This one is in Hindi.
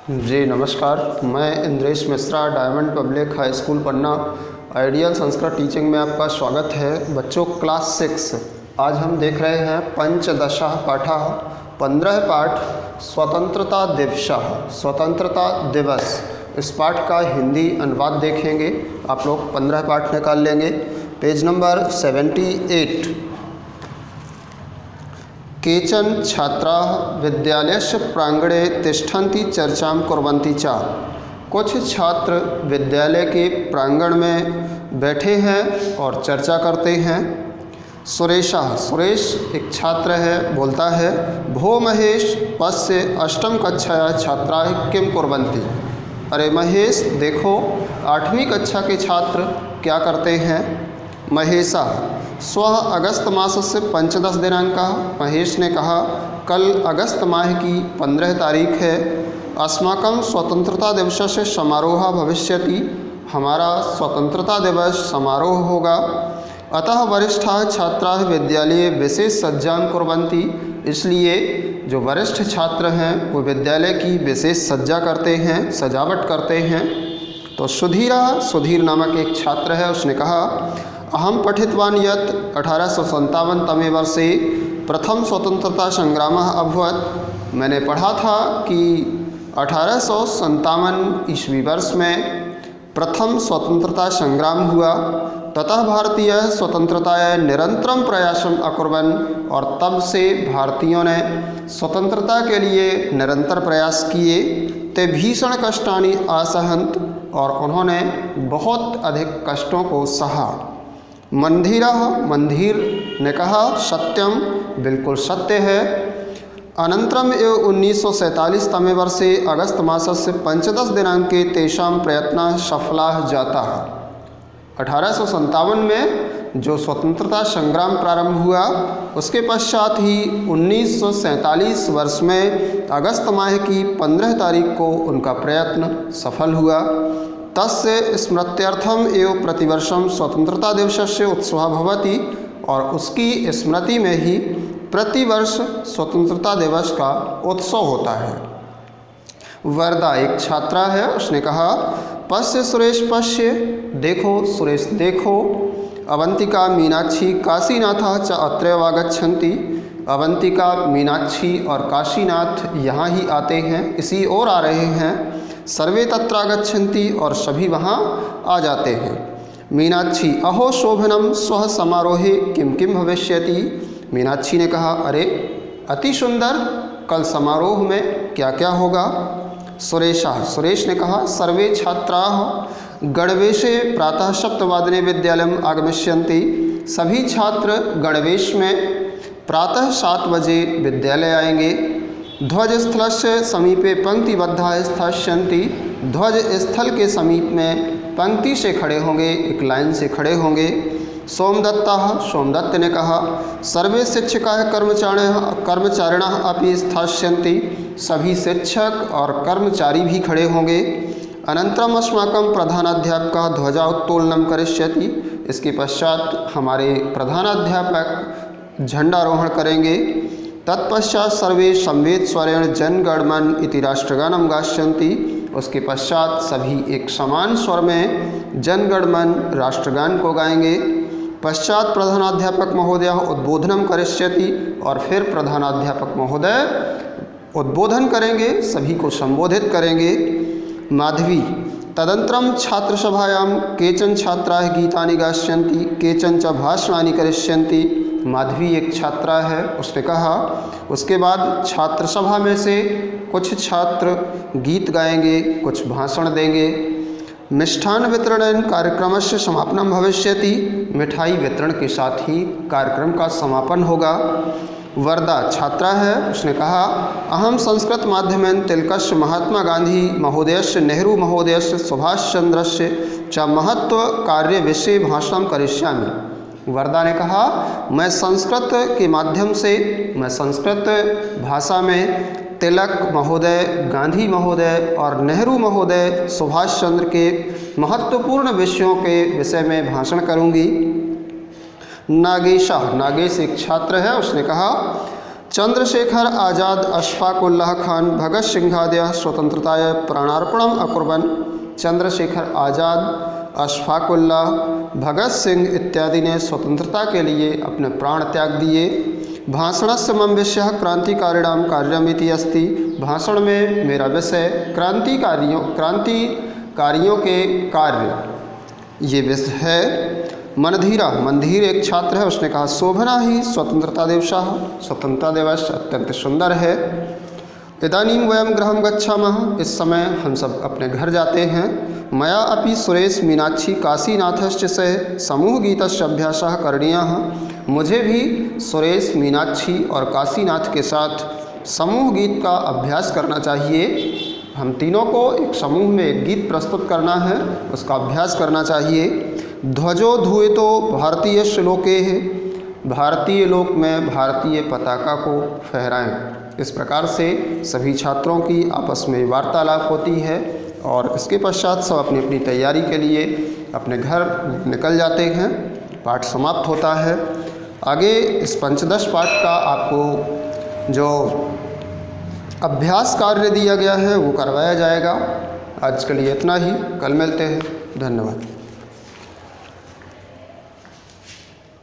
जी नमस्कार, मैं Indresh Mishra, diamond public high school Panna ideal Sanskrit teaching में आपका स्वागत है। बच्चों क्लास 6 आज हम देख रहे हैं पंचदशः पाठः 15 पाठ स्वतंत्रता दिवस। इस पाठ का हिंदी अनुवाद देखेंगे। आप लोग 15 पाठ निकाल लेंगे। Page number 78। केचन छात्राः विद्यालयस्य प्रांगणे तिष्ठन्ति चर्चां कुर्वन्ति च। कुछ छात्र विद्यालय के प्रांगण में बैठे हैं और चर्चा करते हैं। सुरेश एक छात्र है, बोलता है, भो महेश पश्य अष्टम कक्षायाः छात्राः किं कुर्वन्ति। अरे महेश देखो, 8वीं कक्षा के छात्र क्या करते हैं। महेशा स्वः अगस्त मासस्य 15 दिनांकः। महेश ने कहा, कल अगस्त माह की 15 तारीख है। अस्माकं स्वतंत्रता दिवसस्य समारोह भविष्यति। हमारा स्वतंत्रता दिवस समारोह होगा। अतः वरिष्ठाः छात्राः विद्यालये विशेष सज्जां कुर्वन्ति। इसलिए जो वरिष्ठ छात्र हैं वो विद्यालय की विशेष सज्जा करते हैं, सजावट करते हैं। तो सुधीर नामक एक छात्र है, उसने कहा, अहम पठितवान् यत् 1857 तमे वर्षे प्रथम स्वतंत्रता संग्रामः अभवत्। मैंने पढ़ा था कि 1857 ईस्वी वर्ष में प्रथम स्वतंत्रता संग्राम हुआ। ततः भारतीय स्वतंत्रताय निरंतरम प्रयासम अकुर्वन्। और तब से भारतीयों ने स्वतंत्रता के लिए निरंतर प्रयास किए। ते भीषण कष्टानि असहन्त। और उन्होंने बहुत अधिक कष्टों को सहा। मंधीर ने कहा, सत्यम बिल्कुल सत्य है। अनंतरम एव 1947 तमे वर्षे अगस्त मासस्य 15 दिनांके तेषां प्रयत्नः सफलाः जाताः। 1857 में जो स्वतंत्रता संग्राम प्रारंभ हुआ, उसके पश्चात ही 1947 वर्ष में अगस्त माह की 15 तारीख को उनका प्रयत्न सफल हुआ। तस्य स्मृत्यर्थम एवं प्रतिवर्षम स्वतंत्रता दिवसस्य उत्सवः भवति। और उसकी स्मृति में ही प्रतिवर्ष स्वतंत्रता दिवस का उत्सव होता है। वरदा एक छात्रा है, उसने कहा, पश्य सुरेश पश्य, देखो सुरेश देखो, अवंतिका मीनाक्षी काशीनाथः च अत्रैव आगच्छन्ति। अवंतिका मीनाक्षी और काशीनाथ यहाँ ही आते हैं, इसी ओर आ रहे हैं। सर्वे तत्र आगच्छन्ति और सभी वहाँ आ जाते हैं। मीनाक्षी अहो शोभनम स्वः समारोहे किम भविष्यति। मीनाक्षी ने कहा, अरे अति सुंदर, कल समारोह में क्या क्या होगा। सुरेश ने कहा, सर्वे छात्राः गणवेशे प्रातः 7 विद्यालयम् आगमिष्यन्ति। सभी छात्र गणवेश में प्रातः 7 बजे विद्यालय आएंगे। ध्वजस्थलस्य समीपे पंक्तिबद्धाः स्थास्यन्ति। ध्वज स्थल के समीप में पंक्ति से खड़े होंगे, एक लाइन से खड़े होंगे। सोमदत्त ने कहा, सर्वे शिक्षकाः कर्मचारिणः अपि स्थास्यन्ति। सभी शिक्षक और कर्मचारी भी खड़े होंगे। अनन्तरम अस्माकं प्रधानाध्यापकः ध्वजाउत्तोलनं करिष्यति। इसके पश्चात हमारे प्रधानाध्यापक झंडारोहण करेंगे। तत्पश्चात सर्वे संवेद स्वरेण जनगणमन इति राष्ट्रगानं गास्यन्ति। उसके पश्चात सभी एक समान स्वर में जनगणमन राष्ट्रगान को गाएंगे। पश्चात प्रधानाध्यापक महोदय उद्बोधनं करिष्यति। और फिर प्रधानाध्यापक महोदय उद्बोधन करेंगे, सभी को संबोधित करेंगे। माधवी तदनन्तरं छात्रसभायां केचन छात्राः गीतानि गास्यन्ति, केचन च भाषणानि करिष्यन्ति। माधवी एक छात्रा है, उसने कहा, उसके बाद छात्र सभा में से कुछ छात्र गीत गाएंगे, कुछ भाषण देंगे। मिष्ठान वितरण कार्यक्रमस्य समापनम भविष्यति। मिठाई वितरण के साथ ही कार्यक्रम का समापन होगा। वरदा छात्रा है, उसने कहा, अहम संस्कृत माध्यमेन तिलकस्य महात्मा गांधी महोदयस्य नेहरू महोदयस्य सुभाष चंद्रस्य च महत्व कार्य विषय भाषणं करिष्यामि। वरदा ने कहा, मैं संस्कृत के माध्यम से, मैं संस्कृत भाषा में तिलक महोदय, गांधी महोदय और नेहरू महोदय, सुभाष चंद्र के महत्वपूर्ण विषयों के विषय में भाषण करूंगी। नागेश एक छात्र है, उसने कहा, चंद्रशेखर आज़ाद अशफाक उल्लाह खान भगत सिंहादयः स्वतंत्रताय प्राणार्पणम् अकुर्वन्। चंद्रशेखर आज़ाद, अशफाक उल्लाह, भगत सिंह इत्यादि ने स्वतंत्रता के लिए अपने प्राण त्याग दिए। भाषणस्य मम विषयः क्रांतिकारिणां कार्यमिति अस्ति। भाषण में मेरा विषय क्रांतिकारियों के कार्य, ये विषय है। मनधीरा, मनधीर एक छात्र है, उसने कहा शोभना ही स्वतंत्रता दिवसः, स्वतंत्रता दिवस अत्यंत सुंदर है। इदानीं वयं गृहं गच्छामः, इस समय हम सब अपने घर जाते हैं। मया अपि सुरेश मीनाक्षी काशीनाथश्च सह समूहगीतस्य अभ्यासः करणीयः। मुझे भी सुरेश मीनाक्षी और काशीनाथ के साथ समूह गीत का अभ्यास करना चाहिए। हम तीनों को एक समूह में एक गीत प्रस्तुत करना है, उसका अभ्यास करना चाहिए। ध्वजो धूयतो भारतीय श्लोके है, भारतीय लोक में भारतीय पताका को फहराएं। इस प्रकार से सभी छात्रों की आपस में वार्तालाप होती है और इसके पश्चात सब अपनी अपनी तैयारी के लिए अपने घर निकल जाते हैं। पाठ समाप्त होता है। आगे इस पंचदश पाठ का आपको जो अभ्यास कार्य दिया गया है वो करवाया जाएगा। आज के लिए इतना ही, कल मिलते हैं। धन्यवाद।